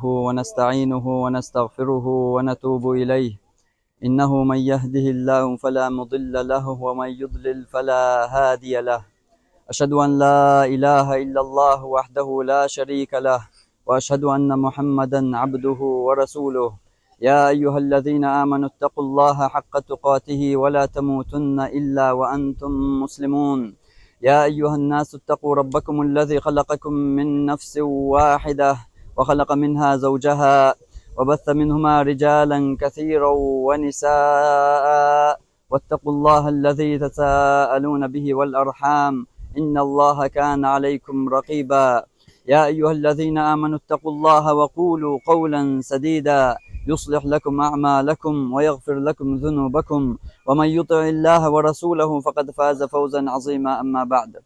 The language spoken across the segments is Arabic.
ونستعينه ونستغفره ونتوب إليه إنه من يهده الله فلا مضل له ومن يضلل فلا هادي له أشهد أن لا إله إلا الله وحده لا شريك له وأشهد أن محمدا عبده ورسوله يا أيها الذين آمنوا اتقوا الله حق تقاته ولا تموتن إلا وأنتم مسلمون يا أيها الناس اتقوا ربكم الذي خلقكم من نفس واحدة وخلق منها زوجها وبث منهما رجالا كثيرا ونساء واتقوا الله الذي تساءلون به والأرحام إن الله كان عليكم رقيبا يا أيها الذين آمنوا اتقوا الله وقولوا قولا سديدا يصلح لكم أعمالكم ويغفر لكم ذنوبكم ومن يطع الله ورسوله فقد فاز فوزا عظيما أما بعد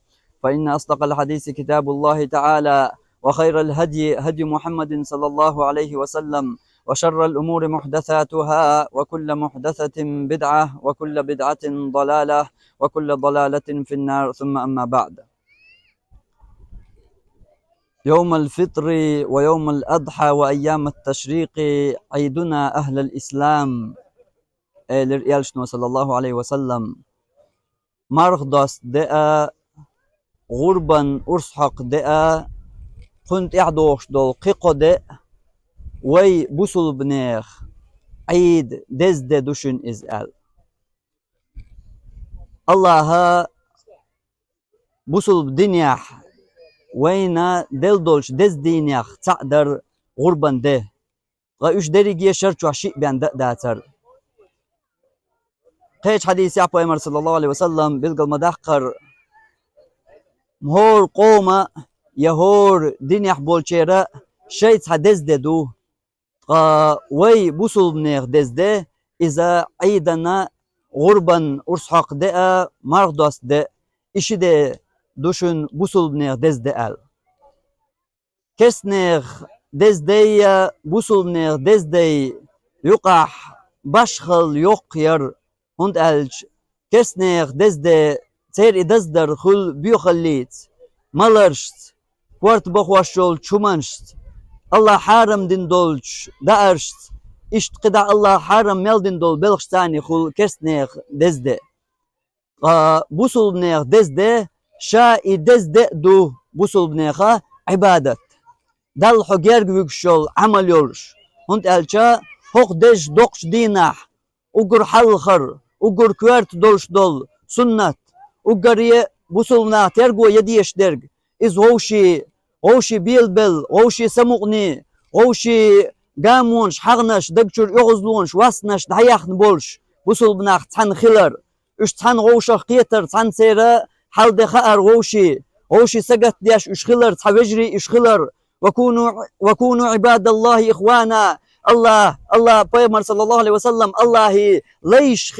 فإن أصدق الحديث كتاب الله تعالى وخير الهدي هدي محمد صلى الله عليه وسلم وشر الأمور محدثاتها وكل محدثة بدعة وكل بدعة ضلالة وكل ضلالة في النار ثم أما بعد يوم الفطر ويوم الأضحى وأيام التشريق عيدنا أهل الإسلام لرئيالشنا صلى الله عليه وسلم مرخدس داء غربا أرسحق داء كنت اعدوش دول قيقو داء وي بوسل بنيخ عيد دزد دوشن إزال الله بوسل بدنياح وينا دل دولش دز دينيخ تعدر غربان ده غايش دريجي شرچ وحشي بيان داتر قيش حديث يا پیغمبر صلى الله عليه وسلم بلغل مدحقر مهور قوما يهور دينيخ بولچيرا شيت حدز دو وي بوسل بنيخ دز ده إذا عيدنا غربان أرسحق ده مرغداس ده إشي ده دوشن بوسل بنيخ دز ده ال كسنيخ دز ده بوسل بنيخ دز ده يقح باشخل يقير هند الج كسنيخ دز ده تير إدزدر خل بيخليت مالرشت كوارت بخواشول چومنشت الله حارم دين دولش دارشت إشت قدع الله حارم ميل دين دول بلغشتاني خل كسنيخ دز ده بوسل بنيخ دز ده شا إدز دو بوسل بنيخا عبادة دل حجير جوكشول عمل يورش هنت ألشا حق دش دوقش دينح وقر حلخر وقر كوارت دولش دول سنة وقر بوسل بنيخ ترقو يديش درق إز هوشي بيل هوشي سمقني هوشي قامونش حغنش دقشور يغزلونش واسنش دحياخن بولش بوسل بنيخ تحن خلر إش تحن غوشخ قيتر تحن سيرا حال دخار غوشي سقط دياش اشخلر تحوجري اشخلر وكونوا عباد الله إخوانا الله بيغمبر صلى الله عليه وسلم الله ليش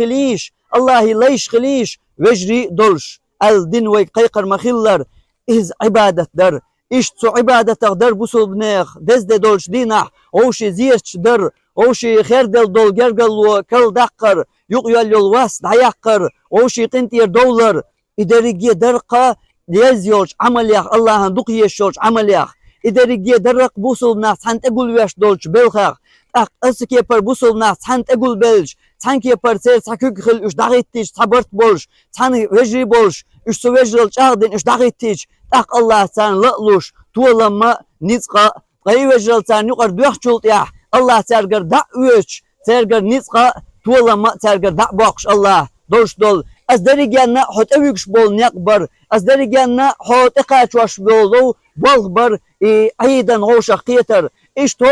خليش وجري دولش الدين ويقيقر مخلر إز عبادة در إشتو عبادة در بوسل بنيخ دزد دولش دينح غوشي زيش در غوشي خير دول جرقل وكل دقر يقيل الواس دعيقر غوشي قنتير دولر إداريجي درقة ليزيوش عملياخ الله هندقيشوش عملياخ إداريجي درق بوسل ناس حنت أقول ويش دولش بلخاخ أسكي بر بوسل ناس حنت أقول بلش تحنكي بر سير تحكيك خل إش دغيتيش تحبرت بولش تحن وجري بولش إش سوجرل شاهدين إش دغيتيش تاق الله تان لقلوش طولما نزقة غي وجرل تان يقر دوخشولت ياح الله ترقر دعوش ترقر نزقة طولما ترقر دعبوخش الله دولش دول از دريجانا حوت اويكش بول نقبر از دريجانا حوت اقاچواش بولو بولغبر عيدا غوشا قيتر اشت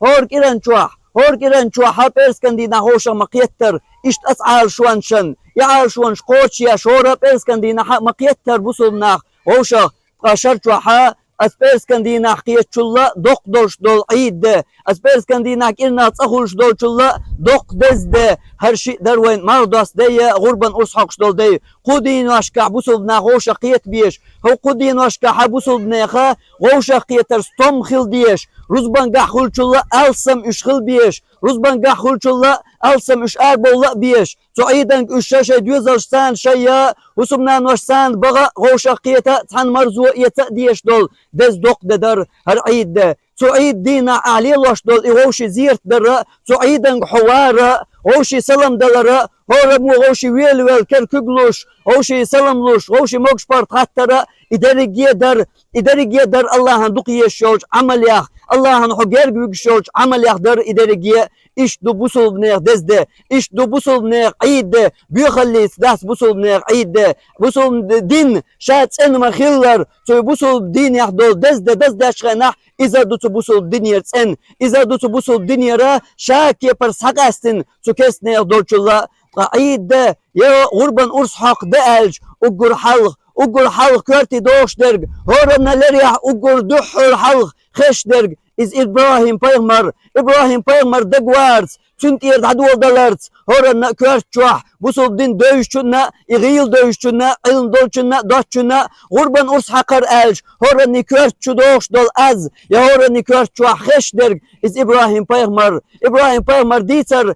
هور كيران چواح هابيرس كندينا غوشا مقيتر اشت اسعال شوانشن يعال شوانش قوتشيا شورا بيرس كندينا مقيتر بوسلناخ غوشا قاشر چواحا اسبيرس كندينا حقيت شلا دوق دولش دول عيد ده اسبيرس كندينا كيرنا تصخولش دول شلا دوق دز ده هر شيء دروين مرضاس دي غربا أرسحقش دول دي قدين واشكا بوسل بنا غوشا قيت بيش هو قدين واشكا بوسل بناخا غوشا قيتر ستوم خل ديش رزبان قاحول شلا ألسم اشخل بيش رزبان قاحول شلا ألسم اش أربولا بيش تعيدن الشاشة دوزرشتان شيا وسمنان وشتان بغا غوشا قيتا تحن مرزو يتا ديش دول دز دوق ددر هر عيد ده تعيد دينا علي لوش دول إغوشي زيرت در تعيدن حوار غوشي سلام دلر هورا مو غوشي ويل كركبلوش غوشي سلاملوش غوشي موكش بارت حتى إداري در الله هندقية الشوج عمل ياخ الله هنحجر بيجشوج عمل ياخ در إداري إيش دو بوصل بنير دزده إيش دو بوصل بنير عيد بيخلي داس بوصل بنير عيد بوصل دين شات إن مخيلر تو بوصل دين ياخدول دزده شخناح إذا دو بوصل دين يرتن إذا دو بوصل دين يرا شاك يبرسحقستن تو كسن ياخدول شلا عيد يا غربان أرس حق دالج أجر حلق كرتي دوش درج هورنا لريح أجر دحر حلق خش درج إز إبراهيم بيغمر دقوارز تنتير عدول دلارز هورنا كرت شوح بوصل دين دوشنا إغيل دوشنا علم دولشنا دوشنا غربان أرس حقر ألج هورنا كرت شو دوش دول أز يا هورنا كرت شوح خش درج إز إبراهيم بيغمر ديتر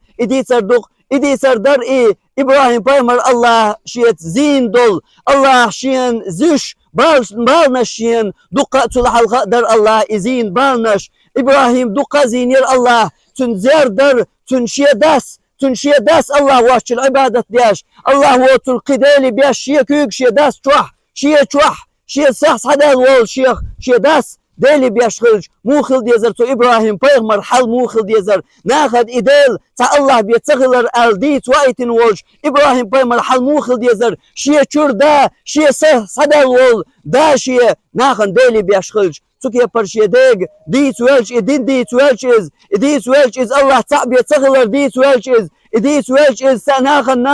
دوق إدي سردر إبراهيم بيمر الله شيت زين دول الله شين زش بالنش شين دقة الحلقة در الله إزين بالنش إبراهيم دقة زينير الله تنزير در تنشي داس الله واش العبادة دياش الله هو القدالي بياش شيا كيك شيا داس شيا سحس حدا الوال شيا داس دالي بيشخرج موخل ديزر تو إبراهيم بيغمر حل موخل ديزر ناخد إدال تا الله بيتغلر الديت وايتن وج إبراهيم بيغمر حل موخل ديزر شيا چور دا شيا صدا الول دا شيا ناخن دالي بيشخرج سوكي برشي ديغ ديت ويلش إدين ديت ويلش إز الله تعب يتغلر ديت ويلش إز سناخن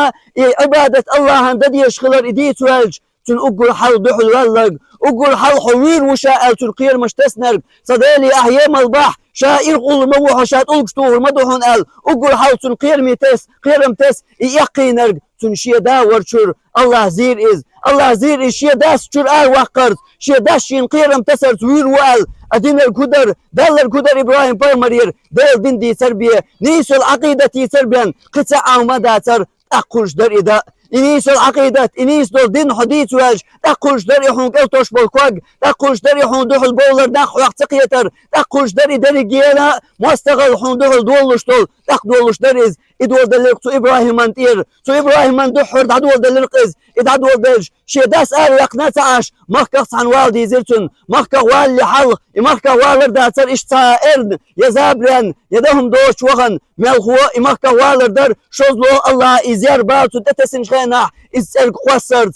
عبادة الله هندد يشخلر ديت ويلش تن أقول حل دحل والله أقول حل حوير وشاء تلقير مش تسنر صدالي أحيام البح شائر قول موحة شات ألقشتوه المدوحون أقول حل تلقير ميتس قيرم تس يقينر تنشي دا ورشور الله زير شي داس شور وقرت شي داس شين قيرم تسر توير وال أدين الكدر دال الكدر إبراهيم بايمرير دال دين دي سربية نيسو العقيدة سربيان قطع مداتر أقولش در إذا إنيس العقيدة إنيس دول دين حديث واج تقولش دري حون كلتوش بالكواج تقولش دري حون دوح البولر ناخ وقتقيتر تقولش دري جيلا مستغل حون دوح الدولش دول تقدولش دريز إدول دلق تو إبراهيم منتير تو إبراهيم من دحر دعدول دلقز إدعدول دلج شي داس يقنا تعاش مخكخ عن والدي زرتن مخكخ والي حلق مخكخ والر داتر إشتا إرن يزابرن يدهم دوش وغن ملخو مخكخ والر در شوزلو الله إزير باتو تتسن خيناح إزير قوسرت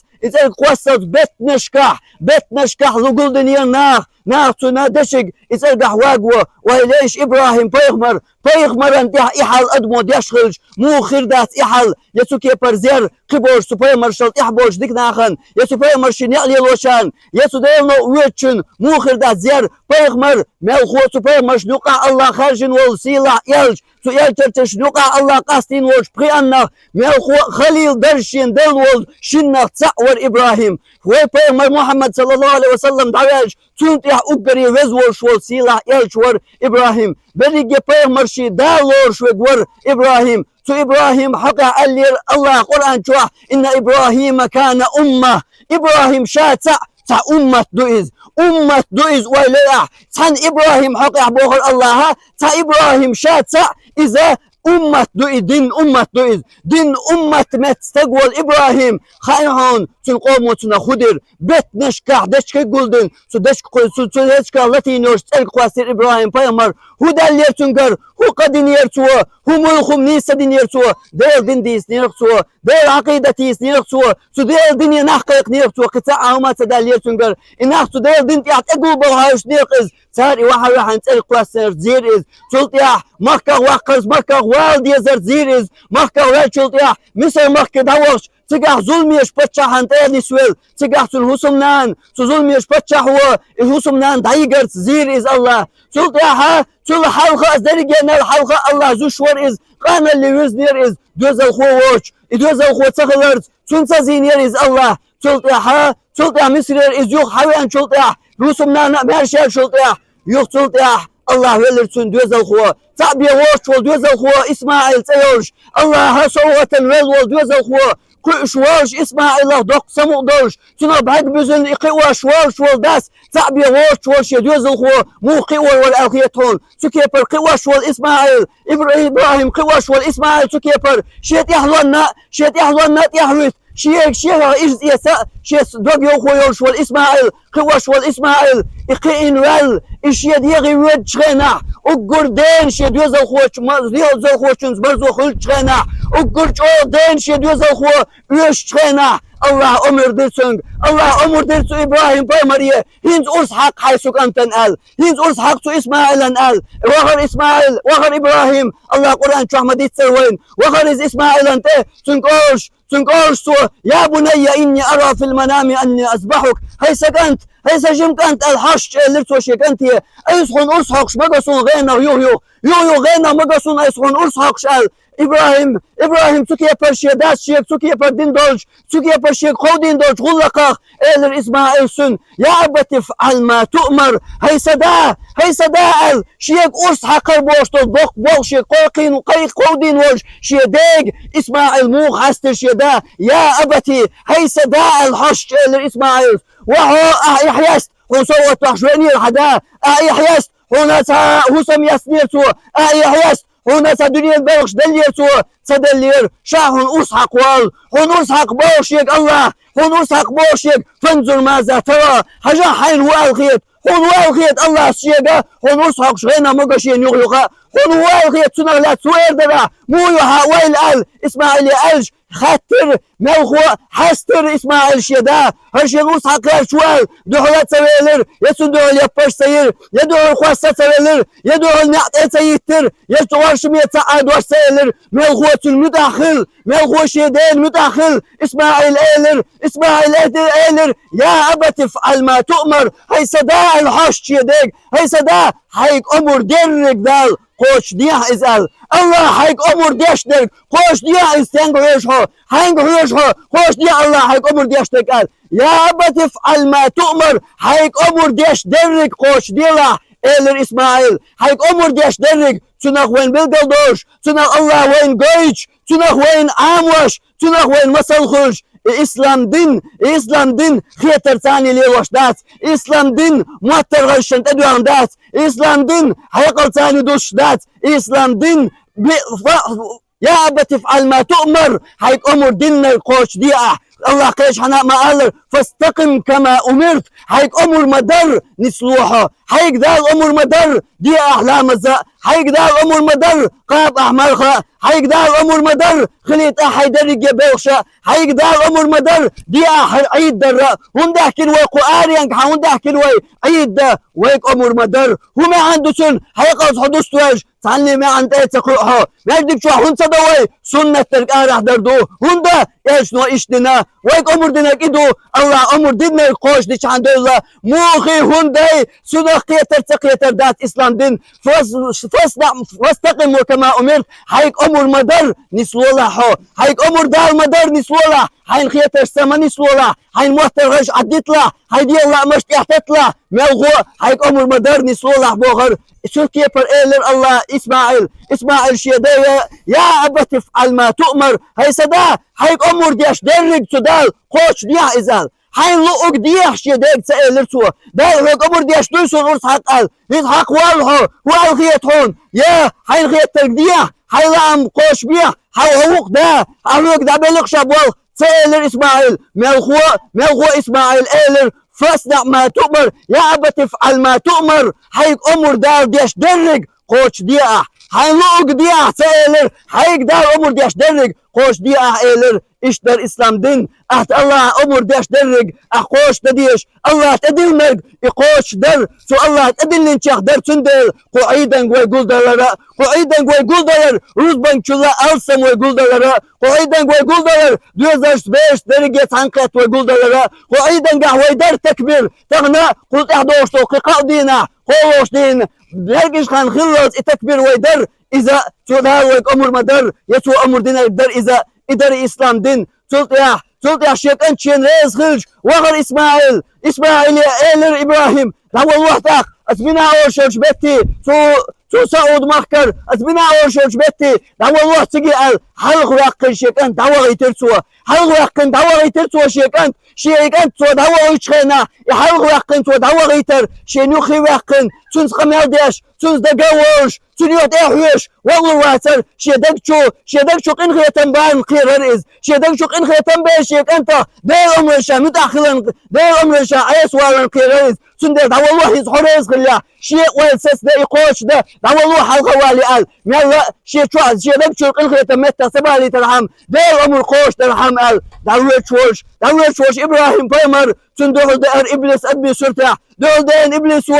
بيت نشكح لقول دنيا ناخ تنا دشق إزير واقوة وإليش إبراهيم بيغمر أنت إحال أدمو ديشخرج مو خردات إحال يسوكي برزير قبوش سوبي مرشلت إحبوش ديك ناخن يسوبي مرشين يعلي الوشان يسو ديلنو ويتشن مو خردات زير بيغمر ملخو سوبي مرش نقع الله خارجن والسيلع يلج تو يلترتش نقع الله قاستين وش بقيانا ملخو خليل درشين دلول شنخ تعور إبراهيم هو بيغمر محمد صلى الله عليه وسلم دعواج تنتيح أقري وزول شوال سيلع يلج ور إبراهيم بريجي بيغمر شي دالور شوال إبراهيم تو إبراهيم حقا ألير الله قرآن شوح إن إبراهيم كان أمة إبراهيم شاتع تا أمة دوئز ويليح تان إبراهيم حقا بوغر الله تا إبراهيم شاتع إذا أمة دوئز دين أمة متستقوال إبراهيم خايهون تنقوم وتنخدر بيت نشكح دشك قلدن دشك لاتينوش تلك واسير إبراهيم بايمر هو دال يرتنقر هو قدين يرتوه هو ملخم نيسا دين يرتوه دير دين ديس نيرتوه دير عقيدة تيس نيرتوه دير دين ينحقيق نيرتوه قطاع هما تدال يرتنقر إناختو دير دين يعتقل بوهاوش نيرقز تاري وحن تلك واسير زيرز تلتيح مكة وقرز مكة والدي زر زيرز مكة والشلتيح مثل مكة دوش تجاه ظلميش بتشح هنتاني سويل تجاه الهسمنان ظلميش بتشح هو الهسمنان دايجرت زير إز الله تلتيح تل حلقة أزدرجنا الحلقة الله زوشور إز قانا اللي وزنير إز دوز الخووش دوز الخو تغلرت تنسى زينير إز الله تلتيح مصرير إز يوخ حويان تلتيح رسمنان مرشال تلتيح يوخ تلتيح الله ولرتون دوز الخو تعبي وش ودوز الخو إسماعيل تيوش الله هسوة الول ودوز الخو قو شوالش إسماعيل دوق سمو دولش تنا بهاك بزن إقوى شوال داس تعبي غوش شوال شيدوز الخو مو قوى والأخيتون سكيبر قوى شوال إسماعيل إبراهيم قوى شوال إسماعيل سكيبر شيت يحضرنا يحوث شيخ إيش يسا شيخ دوغ يوخو شوال إسماعيل قوى شوال إسماعيل إقين وال إيش يديغي ود شغينا وقردين شيدوز الخو مزيو زلخو شنز برزو خل شغينا وقرد دين شيدوز الخو ويش شغينا الله أمر درسون الله أمر درسو إبراهيم بامريه هينز أرسحق حيثك أنت نقال هينز أرسحق سو إسماعيل نقال وغر إسماعيل وغر إبراهيم الله قرآن شو أحمد يتسوين وغر إسماعيل أنت تنقوش سو يا بني إني أرى في المنام أني أذبحك هاي سكنت هاي سجمك أنت الحش لرسو شكنت أيسخن أرسحقش مقصون غينا يو غينا مقصون أيسخن أرسحقش إبراهيم سكيا برشي داس شيك سكيا بردين دولج سكيا برشي خودين دولج غلقاق إلر إسماعيل سن يا أبت افعل ما تؤمر هاي صدا شيك أرس حقر بوشتو بوق شيك قوقين وقيق خودين وش شيديق إسماعيل موغ حستر شيدا يا أبتي هاي صدا الحش إلر إسماعيل وهو يحيست وصوت وحشويني الحدا يحيست هنا هو سميسنير سو يحيست هنا سدنيا بوش دلير سو سدلير شاهن أسحق وال هن أسحق بوشيك الله هن أسحق بوشيك فانظر ماذا ترى حاجة حين هو الخيط هن هو الخيط الله الشيقة هن أسحق شغينا مقاشين يغلقا هن هو الخيط سنغ لا تسوير دبا مو يوها ويل قال إسماعيل ألج خاتر ملخو حستر إسماعيل شيدا هرشي أسحق شوال دخلت سويلر يسون دخل يباش سير يدخل خواسة سويلر يدخل نعطي سيتر يشتغل شمية سعاد واش سيلر ملخوة المداخل ملخوة شيدين مداخل إسماعيل إيلر يا أبت افعل ما تؤمر هاي صدا الحش شيديك هاي صدا هايك أمر درك دال خوش ديح إزال الله هايك أمر ديش درك خوش ديح إستنق هيشها هايك هيشها خوش ديح الله هايك أمر ديش درك قال يا أبت افعل ما تؤمر هايك أمر ديش درك خوش ديلا إلر إسماعيل هايك أمر ديش درك تناخ وين بلدلدوش تناخ الله وين قيش تناخ وين عاموش تناخ وين مسلخوش إسلام دين خيتر ثاني لي وش دات إسلام دين موتر غشنت أدوان دات إسلام دين حيقل ثاني دوش دات إسلام دين يا أبت افعل ما تؤمر هيك أمر ديننا القوش دي الله قيش حنا ما قال فاستقم كما أمرت هيك أمر مدر نسلوحه هيك دال أمر مدر دي أحلام الزق هيك دال أمر مدر قاب أحمرها هيك دال أمر مدر خليت حيدر جبيخشة هيك دال أمر مدر دي عيد در هنده كلوي قاريان هنده كلوي عيد ده وهيك أمر مدر هو ما عنده سن هيك حدوث توج تعلي ما عنده تقرأها ما يدك شو هون صدوي سنة تركان راح دردو هنده إيش نو إيش دنا وهيك أمر دنا كده الله أمر دنا القوش ديش عنده الله موخي هنده سنة قيتر دات إسلام دين فاستقم كما أمرت هيك أمر مدر نسلولا هيك أمر دار مدر نسلولا هين خيتر سما نسلولا هين موتر غش عدتلا هاي دي الله مش تحتتلا ملغو هيك أمر مدر نسلولا بوغر شو كيبر إيلر الله إسماعيل شيدايا يا أبت افعل ما تؤمر هاي صدا هيك أمر ديش درج سدال قوش ديح إزال هين لقوك ديح شيدايك سأيلر سوا دال هيك أمر ديش دويسون أرس حق قال يضحك والها هو الخيط هون يا هين خيط ترقديح هاي لام قوش بيح هاي هوق ده بلغ شابوال سأيلر إسماعيل ملخو إسماعيل إيلر فاصنع ما تؤمر يا أبت افعل ما تؤمر هيك أمر دار ديش درج قوش ديح هاي لقوك ديح سأيلر هيك دار أمر ديش درج قوش ديح إيلر إيش در إسلام دين أحت الله أمر ديش درج أخوش تديش الله تدل مرق يقوش در سو الله تدل نشخ در تندل قعيدا ويقول دلرا روزبان شلا ألسم ويقول دلرا قعيدا ويقول دلر دوزاش بيش درجة عنقت ويقول دلرا قعيدا قهوي در تكبير تغنى قلت أحدوش توقيقا دينا قولوش دين لرقش خان خلص تكبير ويدر إذا سودها ويك أمر مدر يسو أمر دينا يدر إذا إدر إسلام دين سلط يا شيخ أنشين ريز خلج وغر إسماعيل إيلر إبراهيم لا والله تاق أسمينا أورشوش بيتي تو سعود مخكر أتبنا وشوش بيتي دعوة الله تجي حلق ويقن شيكان دعوة يترسوا حلق ويقن دعوة يترسوا شيكان تو دعوة يشخنا يحلق ويقن تو دعوة يتر شينوخي ويقن تونس قميرداش تونس دقاوش تونيوت احوش والله واسر شيدكشو قنخي تنبان قير رئيس شيدكشو قنخي تنبان شيك انت دير امرشا متأخلا دير امرشا عيس والن قير رئيس تندر دعوة الله يصحو رئيس خليا شيء والسس ده يقوش ده دعوة الله حلقة والي قال ميلا شيء تشوز شيدكشو قنخي تمتا سبالي ترحم دير امر قوش ترحم قال دعوة شوش ابراهيم بايمر تندر دار ابليس ابي سرتاح دول دين ابليس و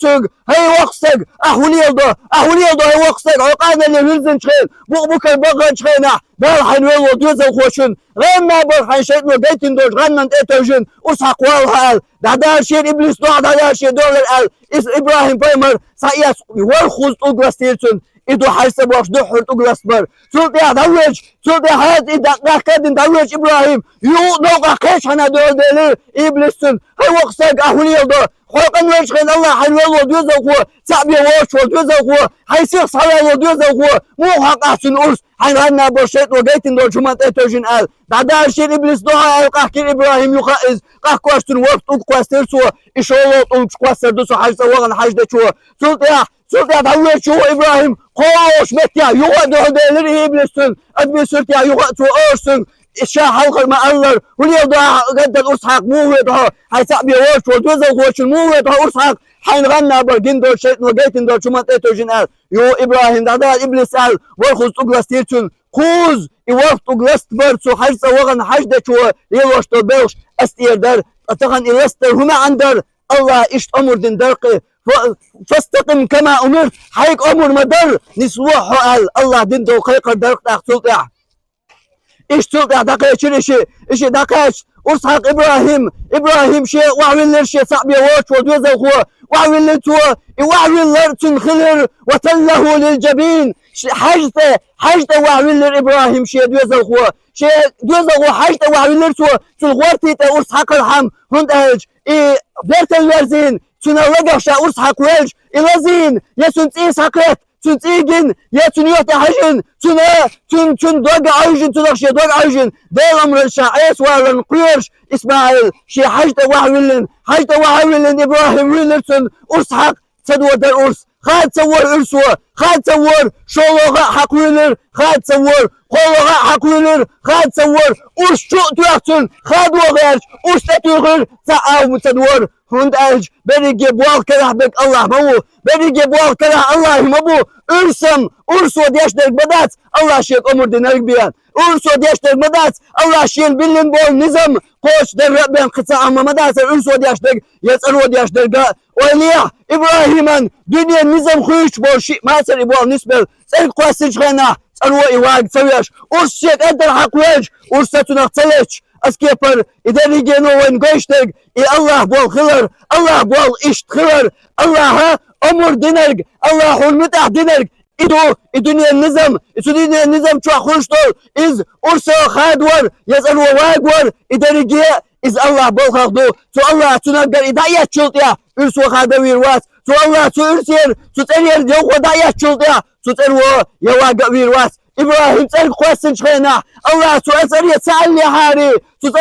الرسوق هي وقصق احولي يلدو هي وقصق عقادنا اللي هرزن شخين بوك البغن شخينا برحن والله دوزا خوشن غير ما برحن شيطنو بيتن دوش غنن اتوجن اسحق والحال دعدار شين ابليس دعدار شين دول الال ابراهيم بايمر ساياس والخوز تقرستيرتن إدو حسب واش دحر تقرستبر سلطة دوج هاد إذا كادن دوج إبراهيم نوقع كيش هنا دول دليل إبليسن هاي وقصق أهولي يلدو خلقن وشخين الله حلو الله دوزا قوة سعبي وش دوزا قوة هاي سيخ صحيح الله دوزا قوة مو حق أحسن أرس حين هنا برشيت وقيتن دول شمات اتوجين قال بعدها شير إبليس دوها قاكين إبراهيم يخائز قاكواشتن وقت وقواستر سوا إشو الله وقواستر دوسو حاجة وغن حاجة شوا سلطة دولة شو إبراهيم قوش متيا يوغد هدالر إبليسن أدبي سلطة يوغد تو أرسن إشا حلق المألر وليوضع قد الأسحاق موهدها هاي سعبي وش ودوزا وش موهدها أسحاق حين غنى برقين دول شيطن وقيتن دول شمات اتوجين قال يو إبراهيم دعدا إبليس قال والخوز تقلستيرتن خوز إوقت تقلست برسو حجسا وغن حجدة شو يلوش تبلش أستير در أتغن إلستر هما عندر الله إشت أمر دين درقي فاستقم كما أمرت حيك أمر مدر نسوح قال الله دين دو قيقر درق تاق سلطع إيش سلطع دقيش إشي دقيش أسحق إبراهيم شيء وعويلر شيء صعب يوش ودوزا وخوا وعويلر توا وعويلر تنخلر وتله للجبين حاجته وعويلر إبراهيم شيء دوزا وخوا شيء دوزا وخوا حاجته وعويلر توا تلغورتي تا أسحق الحم هند أهج بيرت الورزين تنلقى شا أسحق ويلج إلازين يسون تيسحقت تنتيجن يا تنيوت حجن تن دوق عوجن تنقش دوق عوجن دير أمر الشعيس ولا قيرش إسماعيل شي حاجته وحولن إبراهيم ويلرسن أسحق تدور در أرس خاد تصور أرسوا خاد تصور شولوغا حق ويلر خاد تصور قولوغا حق ويلر خاد تصور أرس شو تيحتن خاد وغيرش أرس تتوغر تعاو متدور هند أج بريجي بوال كره بك الله مو بريجي بوال كره الله مبو أرس وديش درك بدات الله شيك أمر دينارك بيان أرس وديش درك بدات الله شيل بلن بول نظام قوش در بين قطاع مدات أرس وديش درك يسأل وديش درك وليا إبراهيما دنيا نظام خويش بول شيء ما سر بول نسبل سر قواسج خنا سألوا إيواق سويش أرس شيك أدر حق ويج أرس تنقتلش أسكيبر إذا رجعنا وين قيشتك الله بول خلر الله بول إشت خلر الله أمر دينرك الله حلمتح دينرك الدنيا النظام شو خلشتول إز أرسل خادور يسأل واقور إذا رجع إز الله بول خاخدو تو الله تنقر إذا يتشلطيا أرسل خادوير واس تو الله تو أرسل تترير يوخ ودا يتشلطيا تترو يواقع ويرواس إبراهيم تسأل قواسن شخينا الله تسأل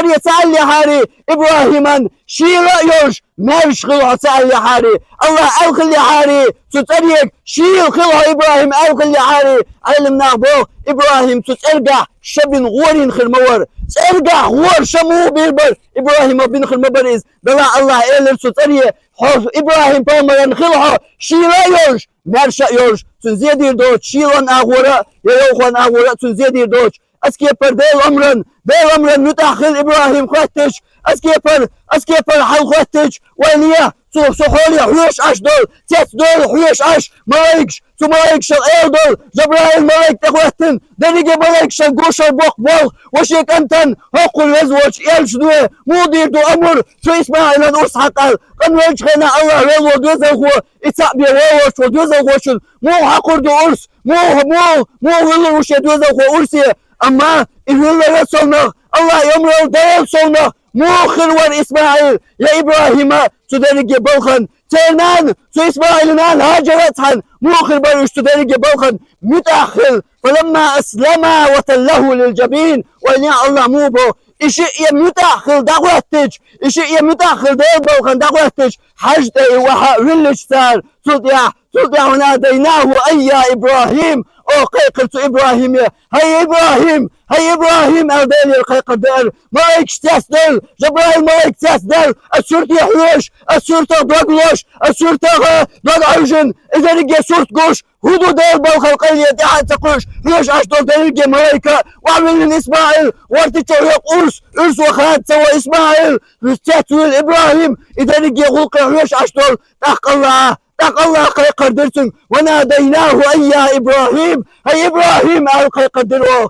يتسأل هاري إبراهيما شيل يوش ما يشغلها تسأل هاري الله أوخل هاري تسأل شيل خلها إبراهيم أوخل هاري علمنا بو إبراهيم تسألقى شبن غورين خرمور تسألقى غور شمو بيربر إبراهيم بن خرمبريز بلا الله إلر تسأل إبراهيم بامران خلها شيل يوش مرشا يوش تنزيدير دوش شيلان أغورا يوخوان أغورا تنزيدير دوش أسكيبر ديل أمرن نتأخل إبراهيم خواتش أسكيبر حل خواتش وينيا سحولي حوش أش دول تيت دول حوش أش ملايكش ملايكش الأير دول جبرائيل ملايك تخواتن دنيجي ملايكش القوشر بوق بول وشيك أنتن هقو الوزوش إيلش دوه مودير دو أمر شو إسماعيل أسحق قنوش خينا الله ريلو دوزا هو إتعبي ريلوش ودوزا هوشن مو حقور دو أرس مو هلو وشي دوزا هو أرسي أما إهلا يسولنا الله يمرل ديل سولنا مو خلوان إسماعيل يا إبراهيم تدرجي بلخن تيرمان سو إسماعيل نان هاجرتهن موخر برشتو درجة بوخن متأخر فلما أسلما وتله للجبين وإن الله موبو إشي متأخر دعوتج إشي متأخر دير بوخن دعوتج حجتي وحا ولش سار تطيع وناديناه أي يا إبراهيم أو قيقرت إبراهيم هاي إبراهيم أردالي القيقر دار مايك تسدل جبرائيل مايك تسدل السورت يحوش السورت دوغلوش السورت دوغ عجن إذا رجع سورت قوش هدو دير بوخ القيل يدعى تقوش ليش أشتر دير ملايكة وعمل من إسماعيل وارتشو يق أرس وخاد سوى إسماعيل رستاتويل إبراهيم إذا رجع غلق ليش أشتر تق الله قيقر درسن وناديناه أي يا إبراهيم هاي إبراهيم القيقر دروه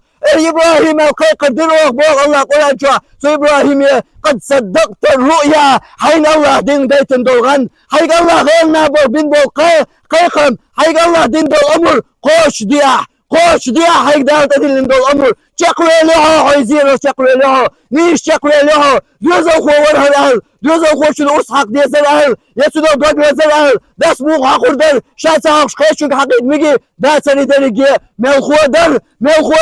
إبراهيم القيقر دروه بوغ الله قرآن شو سو إبراهيم قد صدقت الرؤيا حين الله دين ديتن دولغن حيق الله غيرنا بو بين بو قيقم حيق الله دين دول أمر قوش ديا حيق دارت دين دول أمر شكوى له حيزيرو شكوى له نيش شكوى له دوزو خو ورها الأهل دوزو خو شنو أسحق ديس الأهل يسودو قد وزر الأهل داس موغ حقور در شاسا حقش خيشوك حقيد ميجي داسني درجي ملخو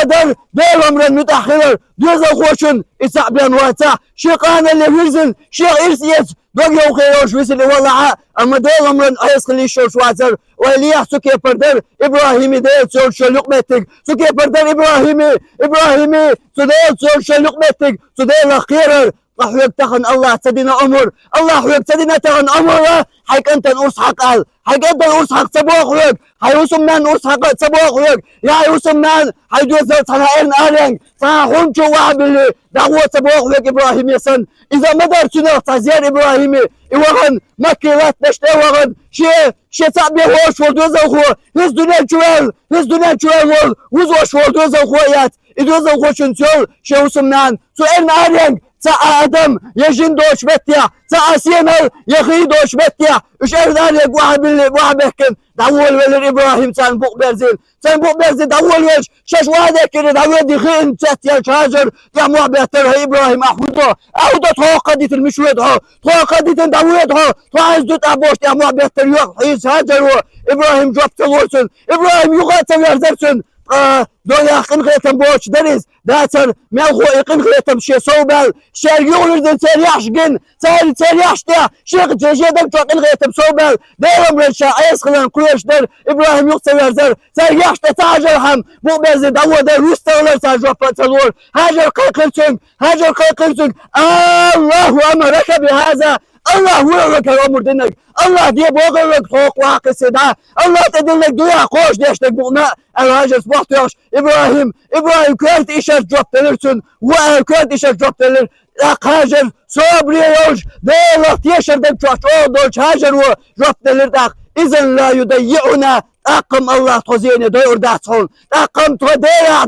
در دير أمرا متأخر دوزو خوشن إساق بيان واتا شيقان اللي ويزن شيق إرسيس دوغ يو خيروش ويسن والله أما دير أمرا أيس خلي شوش واتر وإليح سوكي بردر إبراهيمي دير سول شو لقمتك سوكي بردر إبراهيمي سوديل سول شو لقمتك سوديل أخيرا راح يبتخن الله تدينا أمر الله يبتدينا تغن أمر حيك أنت نوسحق قال حيك أنت نوسحق سبوخ ويك حيوسم من نوسحق سبوخ ويك يا يوسم من حيجوزر صنعين آلين صنعون شو واحد اللي دعوة سبوخ ويك إبراهيم يسن إذا ما درت نغطى زيار إبراهيمي إوغن مكيرات نشتي وغن شي تعبي هوش والدوزة وخوة هز دونان شوال وزوش والدوزة وخويات إدوزة وخوشن سول شي يوسم من سؤال آلين تا آدم يجين دوش بتيا تا أسيمل يخي دوش بتيا إيش أردان واحد بحكم دول ولد إبراهيم تان بوق برزين دول وش شش واحد كده دول دخين تاتيا شاجر يا معبتر إبراهيم أحوده توقدت المشويد ها توقدت دولت ها توعزت أبوش يا معبتر يحيز هاجر إبراهيم جبت الورسن إبراهيم يقاتل يرزرسن دولا قنقيتم بوش دريز داتر مالخو قنقيتم شي صوبال شال يولد تريحش جن تريحش تا شيخ جيدم تو قنقيتم صوبال دايرم رشا ايس خلان كلش در ابراهيم يقتل يرزر تريحش تاجر هم مو بز دو در وستولر تاجر فتلور هاجر قيقلتن الله امرك بهذا الله ويرك الامر دينك الله دي بوغلك فوق واقع سدا الله تدلك دويا قوش ديشتك بغناء الهاجر سبحتيوش إبراهيم كانت إيشار جوب تلرسون وكانت إيشار جوب تلر هاجر صبري يوش ديلا تيشر دك جوش دوش هاجر وجوب تلر داق إذن لا يضيعنا أقم الله تخزيني دور داسون أقم توديع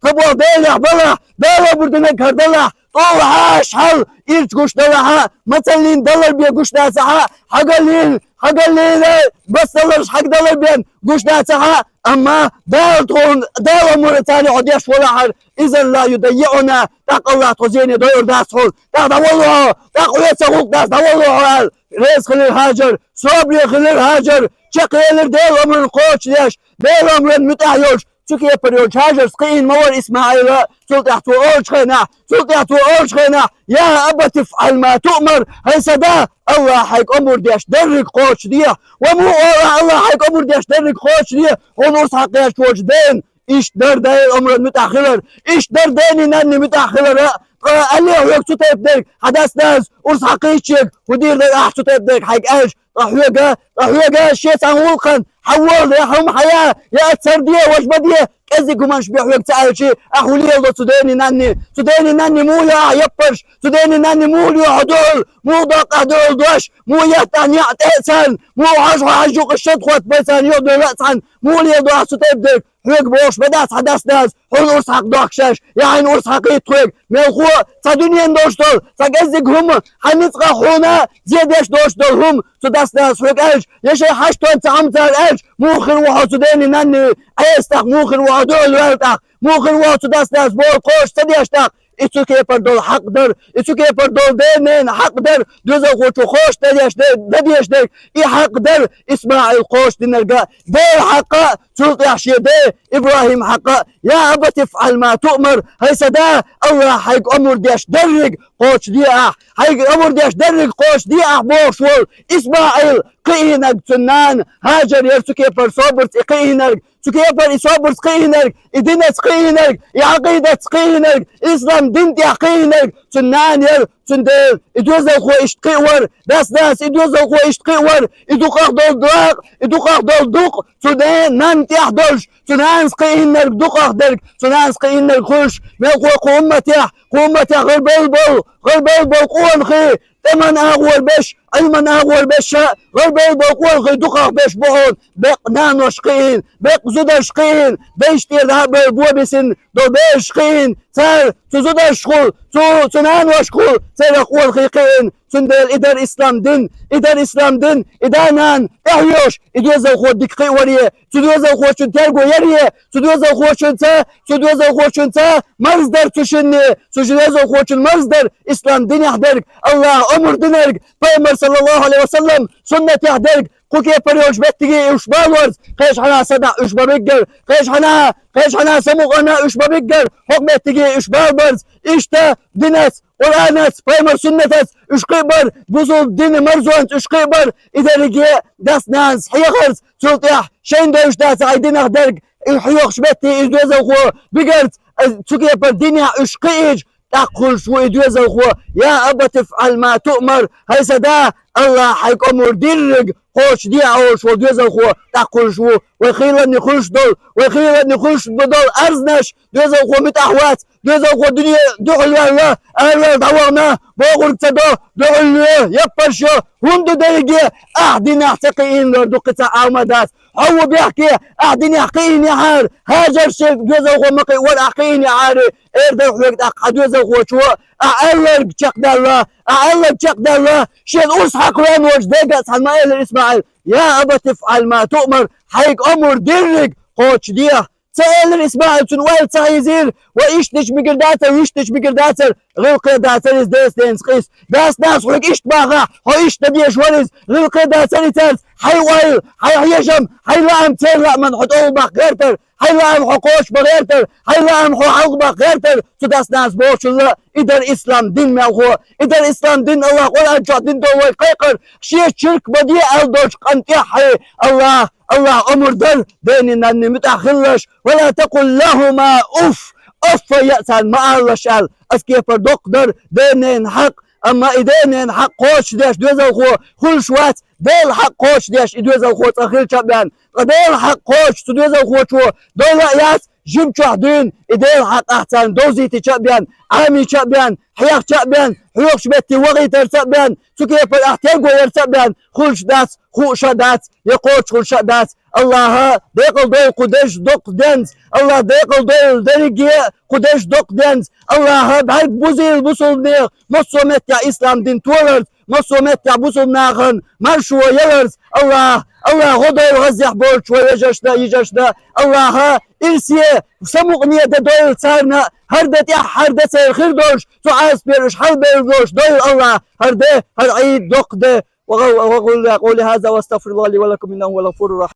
تبو ديع بلا بردنك هردلا طوعاش حل إيرج قوش دلها مثلين دلر بيا قوش داسها حقلين بس دلرش حق دلر بيان قوش داسها أما دال أمور تاني عديش ولا حر إذن لا يضيعنا تاق الله تخزيني دور داسون تاق دولوها تاق ويسا داس دولوها ريس خليل هاجر صبري خليل هاجر شقيلر ديل أمر القوش ليش ديل أمر المتاحيوش تكي بريوش هاجر سقين مور إسماعيل سلطحتو أولش خينا يا أبا تفعل ما تؤمر هيسا دا الله حيك أمر ديش درك قوش ديه ومو الله حيك أمر ديش درك قوش ديه ونص حقياش وش دين إيش در دين أمر المتأخر إيش در ديني ناني متأخر قال لي هيك تطيب ديك حدث ناس ورس حقيقتك ودير لي أحسو تطيب ديك حيك إيش راح يقى الشيء سنولقن حول يا حوم حياة يا أتسردية وجبدية كذي كمان شبيح ويك تعال شيء أخولي الله سوداني ناني مو يا يبرش سوداني ناني مو يا هدول مو ضاق هدول دوش مو يهتان يعتأسان مو عجوق الشد خوات بيسان يودو رأسان مو لي يدو أحسو تبدك هيك بوش بدأت حدث ناس هون أرسحق داكشاش يعني أرسحق يطويق ملخوة صدونيين دوش دول صقزق هم حنطقى خونا زيادش دوش دول هم سدس ناس هيك إيش يشي حشتون تعمتر إيش موخر وحو سوداني ناني أيستق موخر وحو دول ورتق موخر وحو سدس ناس بول قوش تديشتق ایتو که پر دل حق در ایتو که پر دل دینن حق در دوز خود خوش دادیش در ای حق در اسماعیل خوش دینرگا دل حقا سلط يحشيده إبراهيم حقا يا أبا تفعل ما تؤمر هاي سدا الله حيق أمر ديش درق قوش دي حيق أمر ديش درق قوش دي بوشول إسماعيل قينك تنان هاجر يرسكي بر صبرت قينك سكي بر إصابرت قينك إدينت قينك عقيدة قينك إسلام دينتي قينك تنان ير تندل إدوز الخو إشتقي ور داس إدوز الخو إشتقي ور إدوق أخدول دراق إدوق أخدول دوق تنان نانتي أخدولش تنان سقينك دوق أخدلك تنان سقينك خوش ملقوا قومتي غير بلبل قوان خي تمن أغول بش علما أغول بش غير بلبل قوان خي دوق بش بهون بق نانو شقين بق زود شقين بيشتير هبل بوبسن دو بيش شقين سر تزود شقول تنان وشقول سر قوان خيقين تندل إدار إسلام دين إدانان إحيوش إدوزا خود دقيق وريه تدوزا خود شن ترقو يريه تدوزا خود شن تا مصدر تشني تدوزا خود شن مصدر إسلام دين يحضرك الله أمر دينك پیغمبر صلى الله عليه وسلم سنة يحضرك كوكي بريوش بتجي إيش بالورز قيش حنا صدع إيش ببقر قيش حنا سموغنا إيش ببقر حكم تجي إيش بالورز إيش تا دينس Kur'an'ız, peygamber sünnetez, üç kıybar, buzul dini merzuant, üç kıybar, iderigi, das nans, hiyakırz, sultiyah, şeyin dövüş dası, aydın ahderg, hiyok şbetti, izdüyeze uhu, bigert, çünkü yapar dini, üç kıyıc, تقول شو إدوزا خو يا أبا تفعل ما تؤمر هاي سدا الله حيك أمر ديرك خوش دي عوش ودوزا خو تقول شو وخيلا نخش بدل أرزنش دوزا خو متأحوات دوزا خو دنيا دخل يا الله الله دعوانا بوغر تدو دخل يبرشو هند درجة أحدنا احتقين لردقة عامدات هو بيحكي أحدنا يحقين يا عار هاجر شيء دوزا خو مقي ولا حقين يا عاري إردر حوك أحدوزا خو شو أعلق بشق الله شيء أصحى قرآن وجدك سلمان إسماعيل يا أبا تفعل ما تؤمر حيك أمر درك قوش ديه سأل إسماعيل تنوال تهيزير وإشتش بقرداتر غير قرداتر داس دينس قيس داس ناس ولك إشت باغا هو إشت بيش ولز غير قرداتر تاز حي ويل حي حيشم حي لام تيرلا من حطول باق غيرتر حي لام حقوش بغيرتر حي لام حق باق غيرتر سداس ناس بوش الله إدر إسلام دين مالخو إدر إسلام دين الله قرآن جات دين دو ويقيقر شيء شرك بدي ألدوش قنطيح الله أمر ديننا متأخرش ولا تقل لهما أف يأسان ما الله شال أسكي فردق در دينين حق أما إدينين حق قوش ديش دوزا خو كل شوات ديل حق قوش ديش إدوزا خو تأخير شابان ديل حق قوش تدوزا خو شو دولة ياس جيم شهدين إديل حق أحسن دوزيتي شابان عامي شابان حياق شابان حيوق شبتي وغيتر شابان سكي فالأحتاج وير شابان خلش داس خوش داس يقوش خلش داس الله ديقل دول قدش دق دنز الله ديقل دول درجة قدش دق دنز الله بهاك بوزيل بوصل نيغ مصو متى إسلام دين تورز مصو متى بوصل ناغن مرشو يلرز الله غدر غزيح بولش ويجشنا الله إرسيه سموغنية دول سارنا هردت حردت خير دوش تعاس بيرش حرب بيرش دول الله هرده هر عيد دق ده وقولي هذا واستغفر الله لي ولكم إنه هو الغفور الرحيم